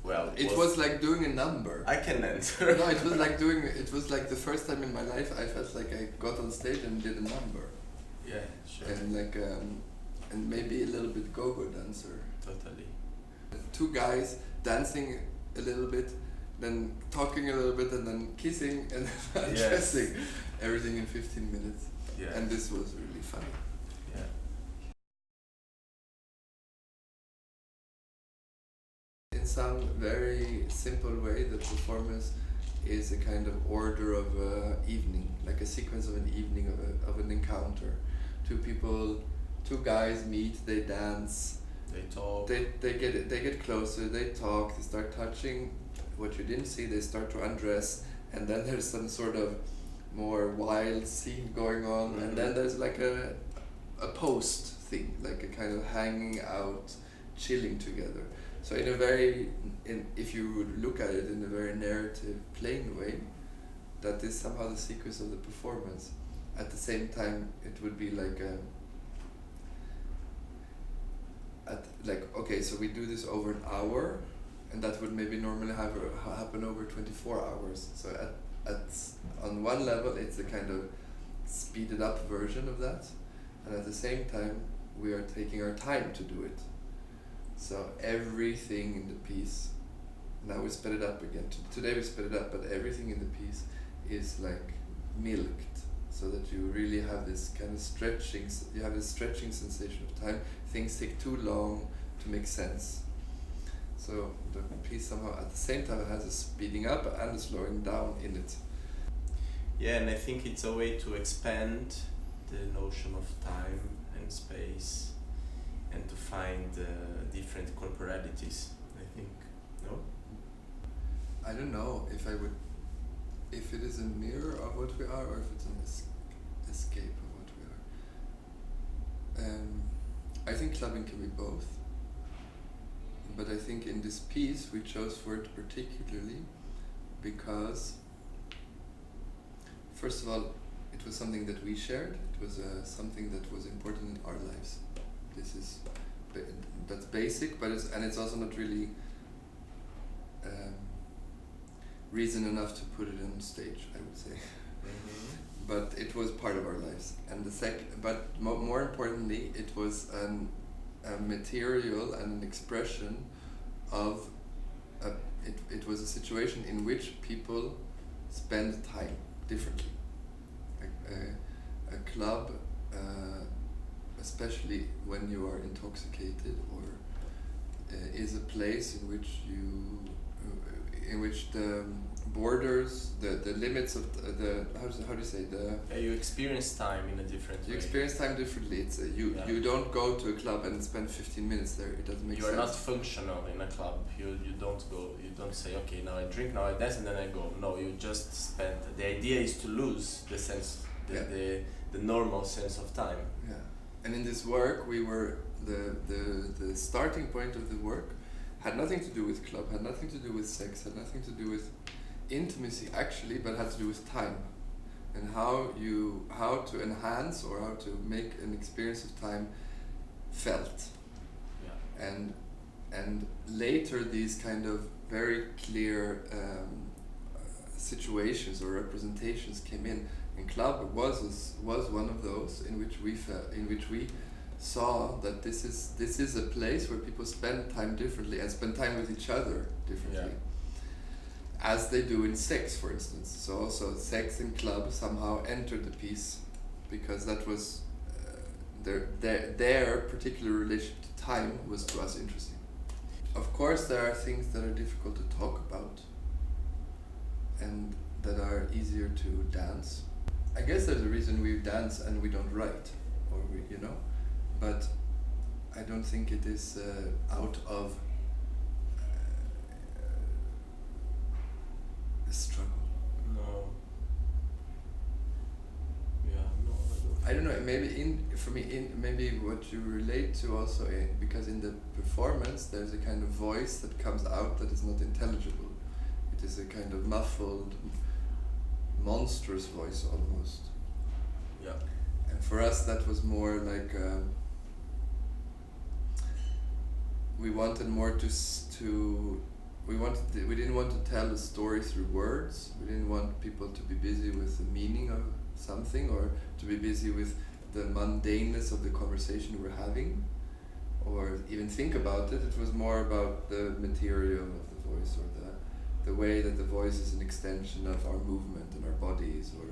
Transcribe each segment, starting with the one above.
Well, it was like doing a number. I can answer. No, it was like the first time in my life I felt like I got on stage and did a number. Yeah, sure. And like and maybe a little bit go-go dancer. Totally. Two guys dancing a little bit, then talking a little bit, and then kissing, and then undressing. Everything in 15 minutes. Yeah. And this was really fun. Yeah. In some very simple way, the performance is a kind of order of an evening, like a sequence of an evening, of an encounter. Two guys meet, they dance, they talk, they get closer, they talk, they start touching what you didn't see, they start to undress, and then there's some sort of more wild scene going on, and then there's like a post thing, like a kind of hanging out, chilling together. So if you would look at it in a very narrative, plain way, that is somehow the sequence of the performance. At the same time, it would be like okay, so we do this over an hour, and that would maybe normally happen over 24 hours. So on one level, it's a kind of speeded up version of that, and at the same time, we are taking our time to do it. So everything in the piece, now we sped it up again. Today we sped it up, but everything in the piece is like milked, so that you really have this kind of stretching sensation of time. Things take too long to make sense. So the piece somehow at the same time has a speeding up and a slowing down in it. Yeah, and I think it's a way to expand the notion of time and space, and to find different corporalities, I think. No? I don't know if it is a mirror of what we are, or if it's an escape of what we are. I think clubbing can be both, but I think in this piece we chose for it particularly because, first of all, it was something that we shared. It was something that was important in our lives. That's basic, but it's also not really reason enough to put it on stage, I would say. But it was part of our lives, and more importantly, it was a material and an expression of it was a situation in which people spend time differently. A club, especially when you are intoxicated, or is a place in which the borders, the limits of the how do you say you experience time in a different way. You experience time differently. It's you don't go to a club and spend 15 minutes there. It doesn't make sense. You are not functional in a club. You don't go. You don't say, okay, now I drink, now I dance, and then I go. No, you just spend. The idea is to lose the sense, the normal sense of time. Yeah, and in this work, we were the starting point of the work had nothing to do with club, had nothing to do with sex, had nothing to do with intimacy actually, but had to do with time, and how to enhance or how to make an experience of time felt. Yeah. And later these kind of very clear situations or representations came in, and club was one of those in which we saw that this is a place where people spend time differently and spend time with each other differently. Yeah. As they do in sex, for instance. So also sex and club somehow entered the piece, because that was their particular relationship to time was to us interesting. Of course, there are things that are difficult to talk about and that are easier to dance. I guess there's a reason we dance and we don't write, or but I don't think it is out of a struggle. No. Yeah, no, I don't know. Maybe maybe what you relate to also, because in the performance there's a kind of voice that comes out that is not intelligible. It is a kind of muffled, monstrous voice almost. Yeah. And for us that was more like we wanted more to we didn't want to tell a story through words. We didn't want people to be busy with the meaning of something, or to be busy with the mundaneness of the conversation we're having, or even think about it. It was more about the material of the voice, or the way that the voice is an extension of our movement and our bodies, or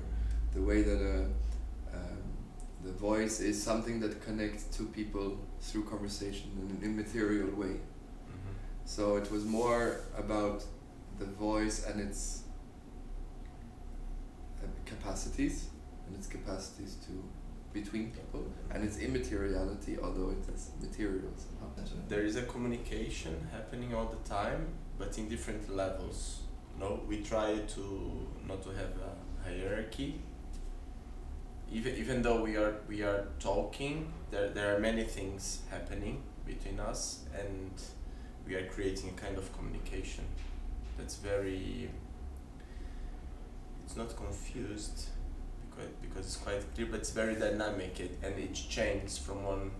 the way that the voice is something that connects two people through conversation in an immaterial way. So it was more about the voice and its capacities, to between people, and its immateriality, although it is material somehow. There is a communication happening all the time, but in different levels. No, we try to not to have a hierarchy. Even though we are talking, there are many things happening between us, and we are creating a kind of communication that's very, it's not confused because it's quite clear, but it's very dynamic, and it changes from one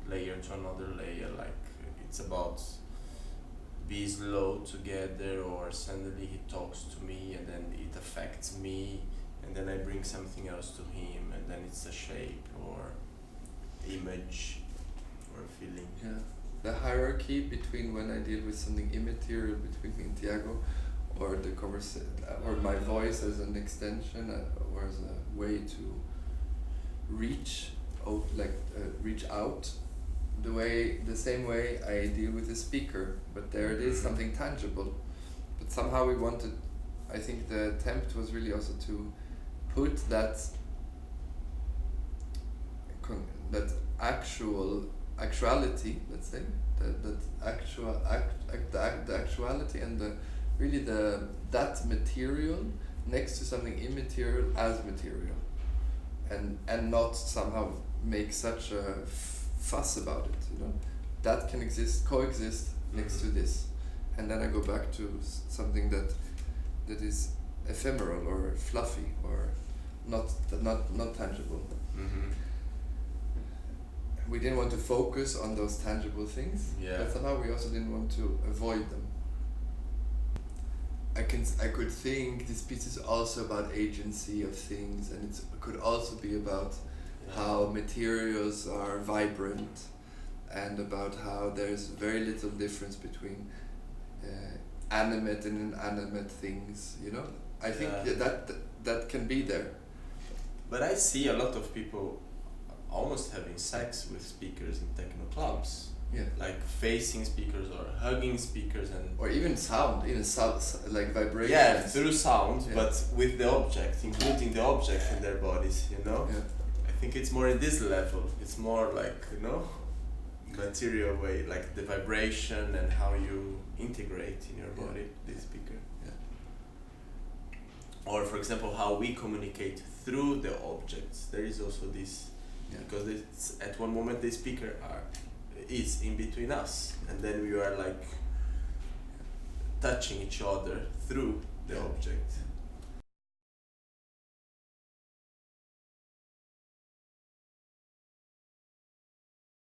layer to another layer. Like, it's about be slow together, or suddenly he talks to me and then it affects me, and then I bring something else to him, and then it's a shape or image or feeling. Yeah. The hierarchy between when I deal with something immaterial between me and Thiago, or the or my voice as an extension, or as a way to reach out, the same way I deal with the speaker, but there it is, something tangible. But somehow we wanted, I think the attempt was really also to put that actuality, let's say, the actuality and that material next to something immaterial as material, and not somehow make such a fuss about it, you know. That can coexist next to this, and then I go back to something that is ephemeral or fluffy or not tangible. We didn't want to focus on those tangible things, but somehow we also didn't want to avoid them. I could think this piece is also about agency of things, and it could also be about how materials are vibrant, and about how there's very little difference between animate and inanimate things, you know. I think that can be there. But I see a lot of people almost having sex with speakers in techno clubs. Yeah. Like facing speakers or hugging speakers, or even sound, like vibrations. Yeah, through sound, but with the object, including the object in their bodies, you know? Yeah. I think it's more in this level. It's more like, you know, material way, like the vibration and how you integrate in your body the speaker. Yeah. Or for example, how we communicate through the objects. There is also this, because it's, at one moment the speaker is in between us, and then we are like touching each other through the object.